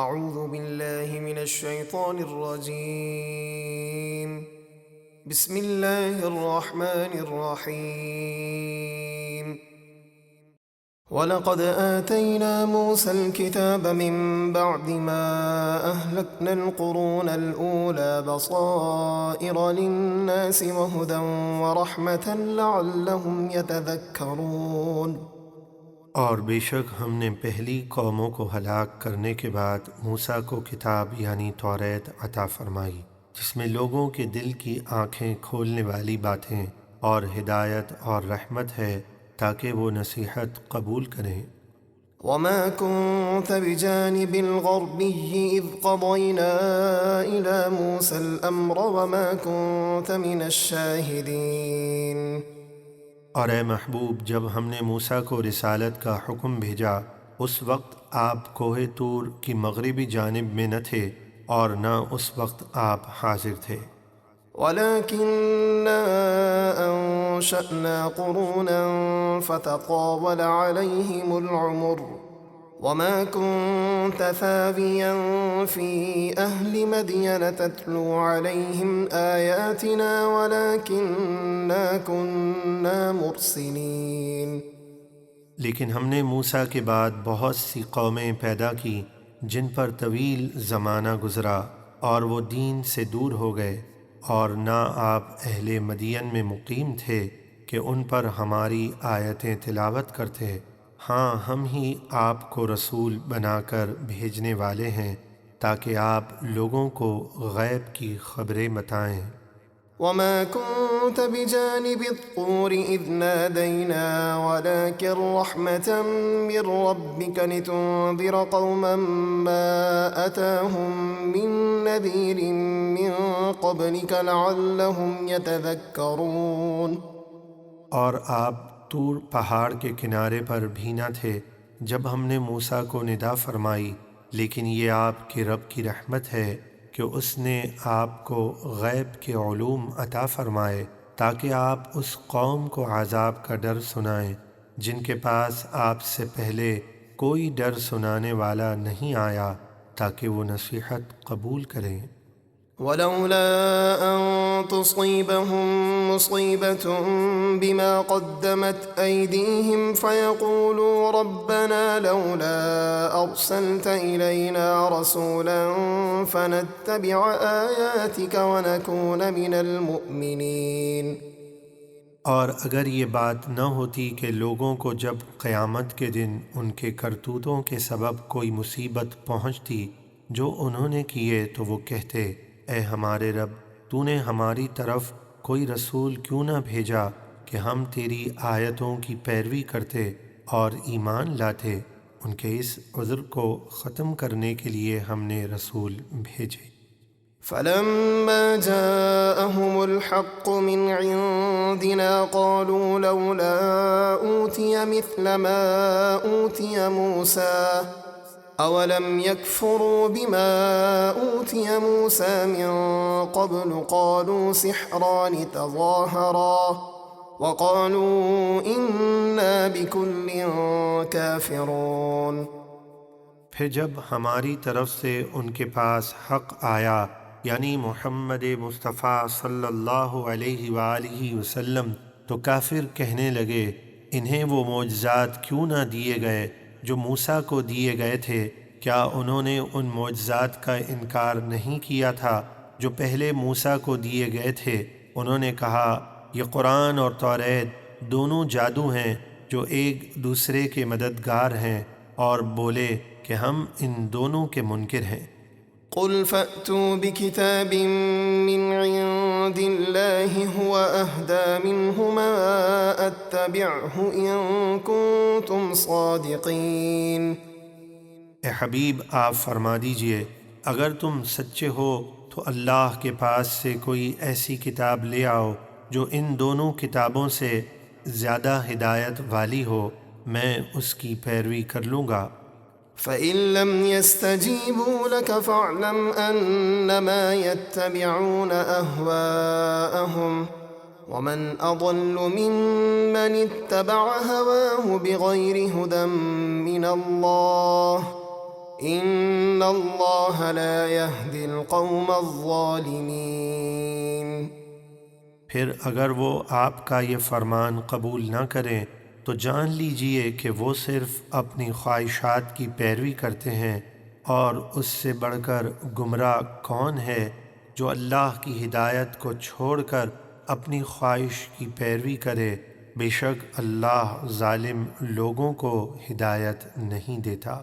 اعوذ باللہ من الشیطان الرجیم بسم اللہ الرحمن الرحیم وَلَقَدْ آتَيْنَا مُوسَى الْكِتَابَ مِنْ بَعْدِ مَا أَهْلَكْنَا الْقُرُونَ الْأُولَى بَصَائِرَ لِلنَّاسِ وَهُدًى وَرَحْمَةً لَعَلَّهُمْ يَتَذَكَّرُونَ۔ اور بے شک ہم نے پہلی قوموں کو ہلاک کرنے کے بعد موسیٰ کو کتاب یعنی توریت عطا فرمائی، جس میں لوگوں کے دل کی آنکھیں کھولنے والی باتیں اور ہدایت اور رحمت ہے تاکہ وہ نصیحت قبول کریں۔ وَمَا كُنْتَ بِجَانِبِ الْغَرْبِيِّ إِذْ قَضَيْنَا إِلَى مُوسَى الْأَمْرَ وَمَا كُنْتَ مِنَ الشَّاهِدِينَ۔ اور اے محبوب، جب ہم نے موسیٰ کو رسالت کا حکم بھیجا اس وقت آپ کوہ طور کی مغربی جانب میں نہ تھے اور نہ اس وقت آپ حاضر تھے۔ وَلَكِنَّا أَنشَأْنَا قُرُونًا فَتَطَاوَلَ عَلَيْهِمُ الْعُمُرُ وَمَا كُنْتَ ثَاوِيًا فِي أَهْلِ مَدْيَنَ تَتْلُو عَلَيْهِمْ آيَاتِنَا وَلَكِنَّا كُنَّا مُرْسِلِينَ۔ لیکن ہم نے موسیٰ کے بعد بہت سی قومیں پیدا کی جن پر طویل زمانہ گزرا اور وہ دین سے دور ہو گئے، اور نہ آپ اہل مدین میں مقیم تھے کہ ان پر ہماری آیتیں تلاوت کرتے۔ ہاں، ہم ہی آپ کو رسول بنا کر بھیجنے والے ہیں تاکہ آپ لوگوں کو غیب کی خبریں بتائیں۔ وَمَا كُنْتَ بِجَانِبِ الطُّورِ إِذْ نَادَيْنَا وَلَكِنْ رَحْمَةً مِّن رَّبِّكَ لِتُنذِرَ قَوْمًا مَّا أَتَاهُم مِّن نَّذِيرٍ مِّن قَبْلِكَ لَعَلَّهُمْ يَتَذَكَّرُونَ۔ اور آپ طور پہاڑ کے کنارے پر بھی نہ تھے جب ہم نے موسیٰ کو ندا فرمائی، لیکن یہ آپ کے رب کی رحمت ہے کہ اس نے آپ کو غیب کے علوم عطا فرمائے تاکہ آپ اس قوم کو عذاب کا ڈر سنائیں جن کے پاس آپ سے پہلے کوئی ڈر سنانے والا نہیں آیا، تاکہ وہ نصیحت قبول کریں۔ وَلَوْلَا أَن تُصِيبَهُم مُّصِيبَةٌ بِمَا قَدَّمَتْ أَيْدِيهِمْ فَيَقُولُوا رَبَّنَا لَوْلَا أَرْسَلْتَ إِلَيْنَا رَسُولًا فَنَتَّبِعَ آيَاتِكَ وَنَكُونَ مِنَ الْمُؤْمِنِينَ۔ اور اگر یہ بات نہ ہوتی کہ لوگوں کو جب قیامت کے دن ان کے کرتوتوں کے سبب کوئی مصیبت پہنچتی جو انہوں نے کیے تو وہ کہتے، اے ہمارے رب، تو نے ہماری طرف کوئی رسول کیوں نہ بھیجا کہ ہم تیری آیتوں کی پیروی کرتے اور ایمان لاتے۔ ان کے اس عذر کو ختم کرنے کے لیے ہم نے رسول بھیجے۔ فَلَمَّا جَاءَهُمُ الْحَقُّ مِنْ عِنْدِنَا قَالُوا لَوْلَا أُوتِيَ مِثْلَ مَا أُوتِيَ مُوسَىٰ أَوَلَمْ يَكْفُرُوا بِمَا أُوتِيَ مُوسَىٰ مِنْ قَبْلُ قَالُوا سِحْرَانِ تَظَاهَرَا وَقَالُوا إِنَّا بِكُلٍّ كَافِرُونَ۔ پھر جب ہماری طرف سے ان کے پاس حق آیا یعنی محمد مصطفیٰ صلی اللہ علیہ وآلہ وسلم، تو کافر کہنے لگے، انہیں وہ معجزات کیوں نہ دیے گئے جو موسیٰ کو دیے گئے تھے؟ کیا انہوں نے ان معجزات کا انکار نہیں کیا تھا جو پہلے موسیٰ کو دیے گئے تھے؟ انہوں نے کہا، یہ قرآن اور توریت دونوں جادو ہیں جو ایک دوسرے کے مددگار ہیں، اور بولے کہ ہم ان دونوں کے منکر ہیں۔ قُلْ فَأْتُوا بِكِتَابٍ مِّنْ عِندِ اللَّهِ هُوَ أَهْدَىٰ مِنْهُ مَا أَتَّبِعْهُ إِن كُنتُمْ صَادِقِينَ۔ اے حبیب، آپ فرما دیجئے، اگر تم سچے ہو تو اللہ کے پاس سے کوئی ایسی کتاب لے آؤ جو ان دونوں کتابوں سے زیادہ ہدایت والی ہو، میں اس کی پیروی کر لوں گا۔ فَإِن لَّمْ يَسْتَجِيبُوا لَكَ فَاعْلَمْ أَنَّمَا يَتَّبِعُونَ أَهْوَاءَهُمْ وَمَنْ أَضَلُّ مِمَّنِ اتَّبَعَ هَوَاهُ بِغَيْرِ هُدًى مِّنَ اللَّهِ ان اللہ لا يهدي القوم الظالمین۔ پھر اگر وہ آپ کا یہ فرمان قبول نہ کریں تو جان لیجئے کہ وہ صرف اپنی خواہشات کی پیروی کرتے ہیں، اور اس سے بڑھ کر گمراہ کون ہے جو اللہ کی ہدایت کو چھوڑ کر اپنی خواہش کی پیروی کرے۔ بے شک اللہ ظالم لوگوں کو ہدایت نہیں دیتا۔